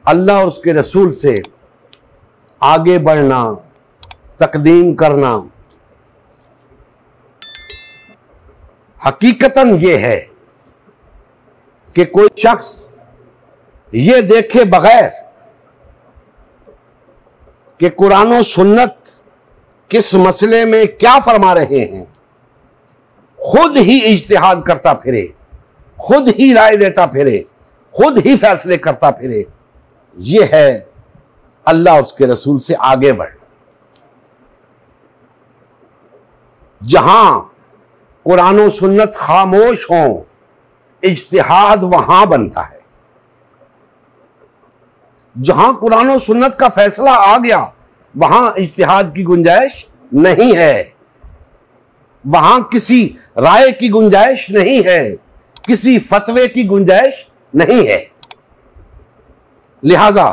अल्लाह और उसके रसूल से आगे बढ़ना, तकदीम करना, हकीकतन यह है कि कोई शख्स ये देखे बगैर कि कुरान और सुन्नत किस मसले में क्या फरमा रहे हैं, खुद ही इज्तिहाद करता फिरे, खुद ही राय देता फिरे, खुद ही फैसले करता फिरे, यह है अल्लाह और उसके रसूल से आगे बढ़ना। जहां कुरान और सुन्नत खामोश हों, इज्तिहाद वहां बनता है। जहां कुरान और सुन्नत का फैसला आ गया, वहां इज्तिहाद की गुंजाइश नहीं है, वहां किसी राय की गुंजाइश नहीं है, किसी फतवे की गुंजाइश नहीं है। लिहाजा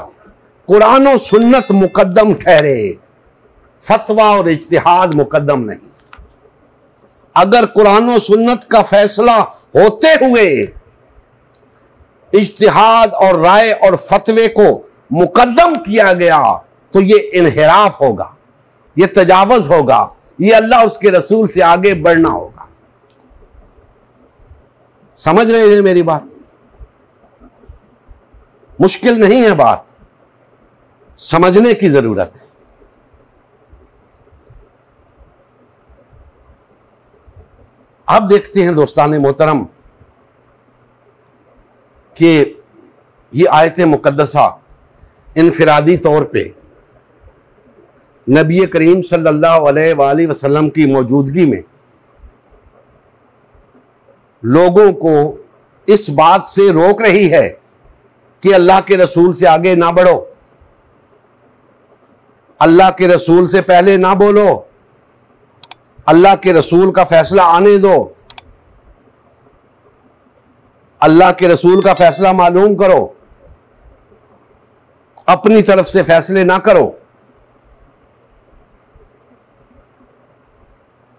कुरान और सुन्नत मुकद्दम ठहरे, फतवा और इज्तिहाद मुकद्दम नहीं। अगर कुरान और सुन्नत का फैसला होते हुए इज्तिहाद और राय और फतवे को मुकद्दम किया गया तो यह इन्हिराफ होगा, यह तजावुज होगा, यह अल्लाह और उसके रसूल से आगे बढ़ना होगा। समझ रहे हैं मेरी बात? मुश्किल नहीं है बात, समझने की जरूरत है। अब देखते हैं दोस्तान मोहतरम कि ये आयत मुकद्दसा इनफिरादी तौर पे नबी करीम सल्लल्लाहु अलैहि वसल्लम की मौजूदगी में लोगों को इस बात से रोक रही है कि अल्लाह के रसूल से आगे ना बढ़ो, अल्लाह के रसूल से पहले ना बोलो, अल्लाह के रसूल का फैसला आने दो, अल्लाह के रसूल का फैसला मालूम करो, अपनी तरफ से फैसले ना करो।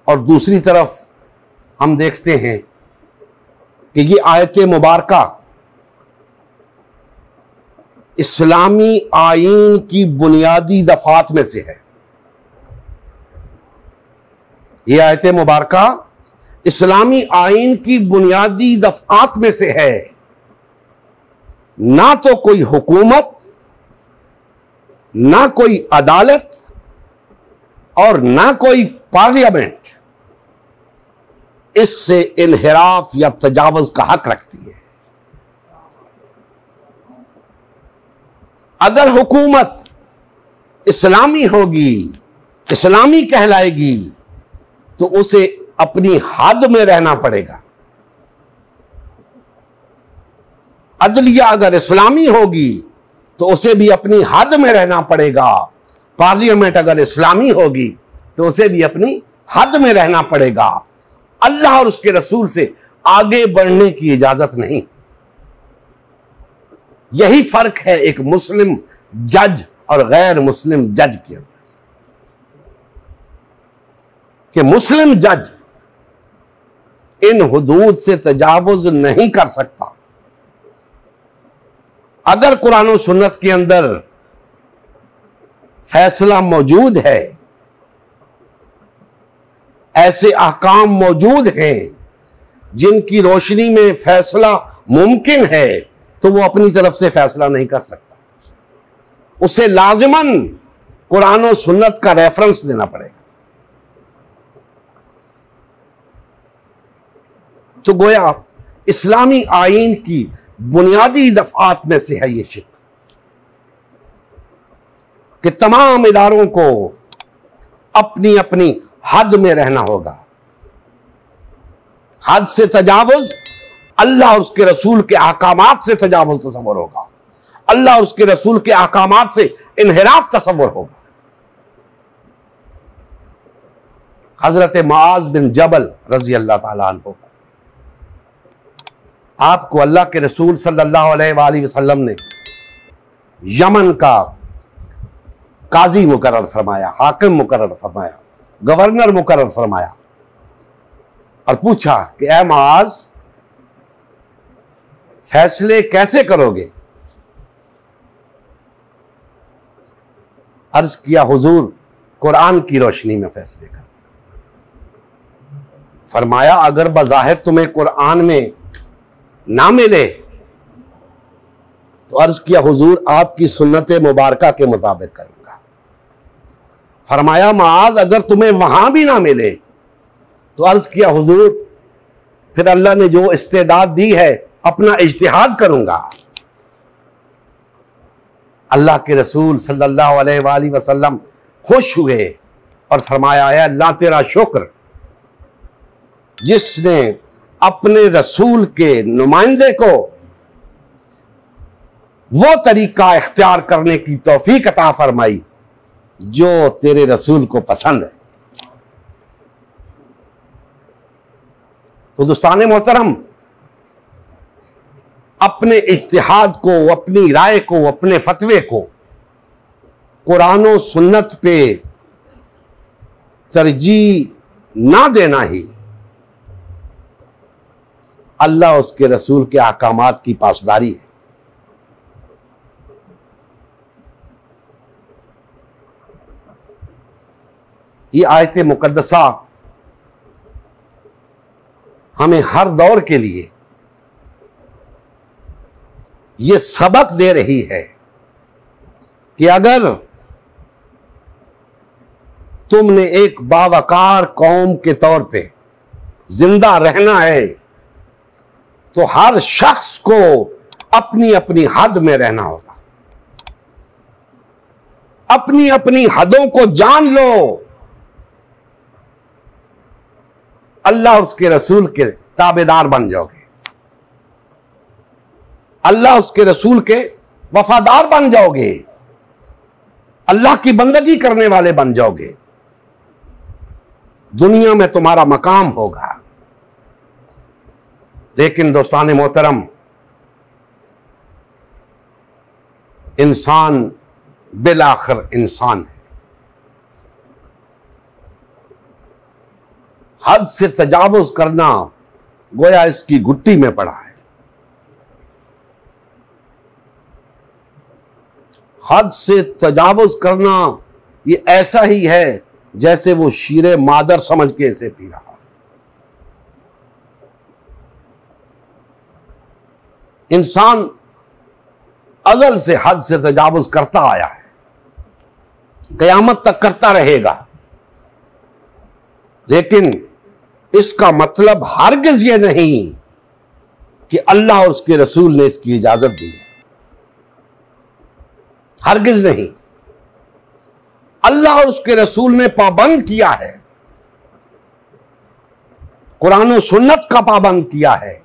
और दूसरी तरफ हम देखते हैं कि ये आयत मुबारका इस्लामी आईन की बुनियादी दफात में से है। यह आयत मुबारका इस्लामी आईन की बुनियादी दफात में से है। ना तो कोई हुकूमत, ना कोई अदालत और ना कोई पार्लियामेंट इससे इन्हिराफ या तजावुज का हक रखती है। अगर हुकूमत इस्लामी होगी, इस्लामी कहलाएगी, तो उसे अपनी हद में रहना पड़ेगा। अदलिया अगर इस्लामी होगी तो उसे भी अपनी हद में रहना पड़ेगा। पार्लियामेंट अगर इस्लामी होगी तो उसे भी अपनी हद में रहना पड़ेगा। अल्लाह और उसके रसूल से आगे बढ़ने की इजाजत नहीं। यही फर्क है एक मुस्लिम जज और गैर मुस्लिम जज के अंदर, कि मुस्लिम जज इन हुदूद से तजावुज नहीं कर सकता। अगर कुरान और सुन्नत के अंदर फैसला मौजूद है, ऐसे अहकाम मौजूद हैं जिनकी रोशनी में फैसला मुमकिन है, तो वो अपनी तरफ से फैसला नहीं कर सकता। उसे लाजिमन कुरान और सुन्नत का रेफरेंस देना पड़ेगा। तो गोया इस्लामी आईन की बुनियादी दफात में से है ये शिक कि तमाम इदारों को अपनी अपनी हद में रहना होगा। हद से तजावुज अल्लाह और उसके रसूल के अहकामात से तजावुज तस्वर होगा, अल्लाह और उसके रसूल के अहकामात से इन्हिराफ तस्वर होगा। हजरत मुआज बिन जबल रजी अल्लाह ताला अन्हु, आपको अल्लाह के रसूल सल्लल्लाहु अलैहि वसल्लम ने यमन का काजी मुकर्रर फरमाया, हाकिम मुकर्रर फरमाया, गवर्नर मुकर्रर फरमाया और पूछा कि ऐ मुआज, फैसले कैसे करोगे? अर्ज किया हुजूर कुरान की रोशनी में फैसले कर। फरमाया अगर बज़ाहिर तुम्हें कुरान में ना मिले तो अर्ज किया हुजूर आपकी सुन्नत मुबारका के मुताबिक करूंगा। फरमाया माज अगर तुम्हें वहां भी ना मिले तो अर्ज किया हुजूर फिर अल्लाह ने जो इस्तेदाद दी है अपना इज्तिहाद करूंगा। अल्लाह के रसूल सल्लल्लाहु अलैहि वसल्लम खुश हुए और फरमाया है अल्लाह तेरा शुक्र जिसने अपने रसूल के नुमाइंदे को वो तरीका इख्तियार करने की तौफीक अता फरमाई जो तेरे रसूल को पसंद है। तो दोस्ताने मोहतरम, अपने इज्तिहाद को, अपनी राय को, अपने फतवे को कुरान और सुन्नत पे तरजीह ना देना ही अल्लाह उसके रसूल के अहकामात की पासदारी है। ये आयत मुकद्दसा हमें हर दौर के लिए ये सबक दे रही है कि अगर तुमने एक बावकार कौम के तौर पे जिंदा रहना है तो हर शख्स को अपनी अपनी हद में रहना होगा। अपनी अपनी हदों को जान लो। अल्लाह उसके रसूल के ताबेदार बन जाओगे, अल्लाह उसके रसूल के वफादार बन जाओगे, अल्लाह की बंदगी करने वाले बन जाओगे। दुनिया में तुम्हारा मकाम होगा। लेकिन दोस्ताने मोहतरम, इंसान बिलाखिर इंसान है। हद से तजावुज करना गोया इसकी गुट्टी में पड़ा है। हद से तजावुज करना ये ऐसा ही है जैसे वो शीरे मादर समझ के इसे पी रहा। इंसान अज़ल से हद से तजावुज करता आया है, क़यामत तक करता रहेगा। लेकिन इसका मतलब हरगिज़ ये नहीं कि अल्लाह और उसके रसूल ने इसकी इजाजत दी है। हरगिज़ नहीं। अल्लाह और उसके रसूल ने पाबंद किया है, कुरान और सुन्नत का पाबंद किया है।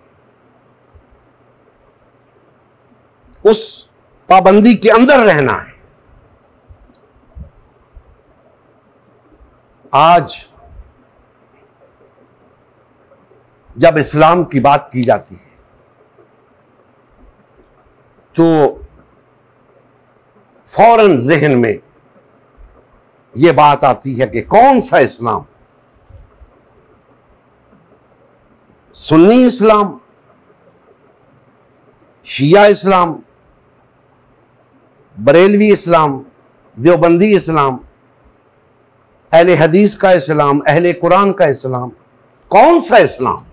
उस पाबंदी के अंदर रहना है। आज जब इस्लाम की बात की जाती है तो फौरन जहन में यह बात आती है कि कौन सा इस्लाम? सुन्नी इस्लाम, शिया इस्लाम, बरेलवी इस्लाम, देवबंदी इस्लाम, अहले हदीस का इस्लाम, अहले कुरान का इस्लाम? कौन सा इस्लाम?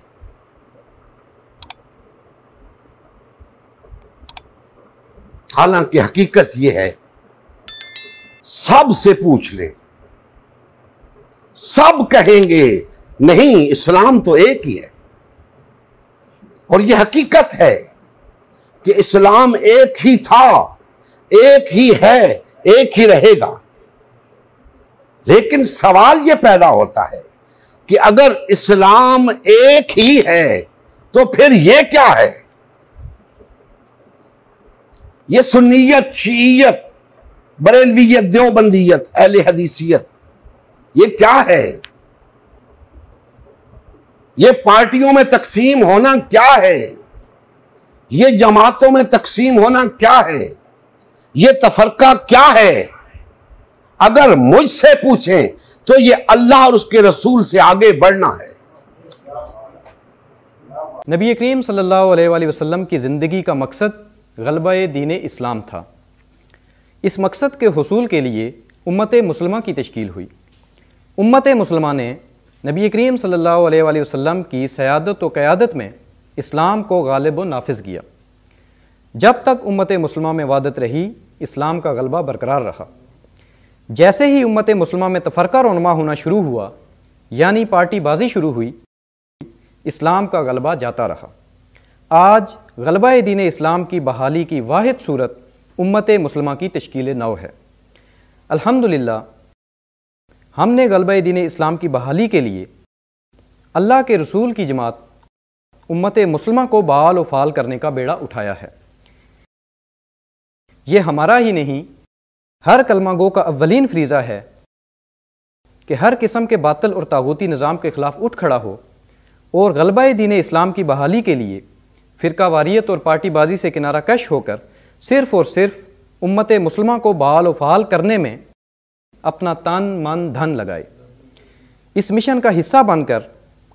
हालांकि हकीकत यह है, सब से पूछ ले, सब कहेंगे नहीं, इस्लाम तो एक ही है। और यह हकीकत है कि इस्लाम एक ही था, एक ही है, एक ही रहेगा। लेकिन सवाल यह पैदा होता है कि अगर इस्लाम एक ही है तो फिर यह क्या है? यह सुन्नियत, शीइयत, बरेलवियत, देवबंदियत, अहले हदीसियत, ये क्या है? ये पार्टियों में तकसीम होना क्या है? ये जमातों में तकसीम होना क्या है? ये तफरका क्या है? अगर मुझसे पूछें तो ये अल्लाह और उसके रसूल से आगे बढ़ना है। नबी करीम सल्लल्लाहु अलैहि वसल्लम की ज़िंदगी का मकसद ग़लबा-ए दीन इस्लाम था। इस मकसद के हुसूल के लिए उम्मत मुस्लिमा की तश्कील हुई। उम्मत मुस्लिमा ने नबी करीम सल्लल्लाहु अलैहि वसल्लम की सयादत व क़यादत में इस्लाम को गालिब व नाफिज़ किया। जब तक उम्मत मुस्लिमा में वादत रही, इस्लाम का गलबा बरकरार रहा। जैसे ही उम्मत मुस्लिमा में तफरका रोनमा होना शुरू हुआ, यानी पार्टीबाजी शुरू हुई, इस्लाम का गलबा जाता रहा। आज गलबा दीन इस्लाम की बहाली की वाहिद सूरत उम्मत मुस्लिमा की तश्कील नौ है। अल्हम्दुलिल्लाह, हमने गलबा दीन इस्लाम की बहाली के लिए अल्लाह के रसूल की जमात उम्मत मुस्लिमा को बाल व फाल करने का बेड़ा उठाया है। ये हमारा ही नहीं, हर कलमा गो का अव्वलीन फरीज़ा है कि हर किस्म के बातिल और तागूती निज़ाम के ख़िलाफ़ उठ खड़ा हो और गलबा दीन इस्लाम की बहाली के लिए फ़िरका वारियत और पार्टीबाजी से किनारा कश होकर सिर्फ़ और सिर्फ उम्मत मुस्लिमा को बाल व फाल करने में अपना तन मन धन लगाए। इस मिशन का हिस्सा बनकर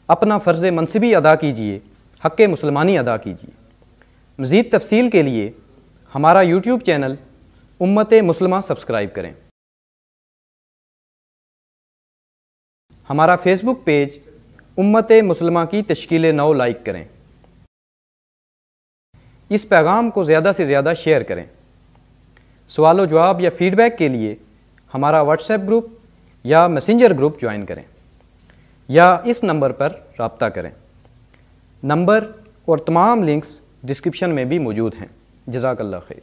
अपना फ़र्ज़ मनसिबी अदा कीजिए, हक़ मुसलमानी अदा कीजिए। मज़ीद तफ़सील के लिए हमारा यूट्यूब चैनल उम्मत मुस्लिमा सब्सक्राइब करें। हमारा फेसबुक पेज उम्मत मुस्लिमा की तश्कील नौ लाइक करें। इस पैगाम को ज़्यादा से ज़्यादा शेयर करें। सवाल व जवाब या फ़ीडबैक के लिए हमारा व्हाट्सएप ग्रुप या मैसेंजर ग्रुप ज्वाइन करें या इस नंबर पर रब्ता करें। नंबर और तमाम लिंक्स डिस्क्रिप्शन में भी मौजूद हैं। जज़ाकल्लाह खैर।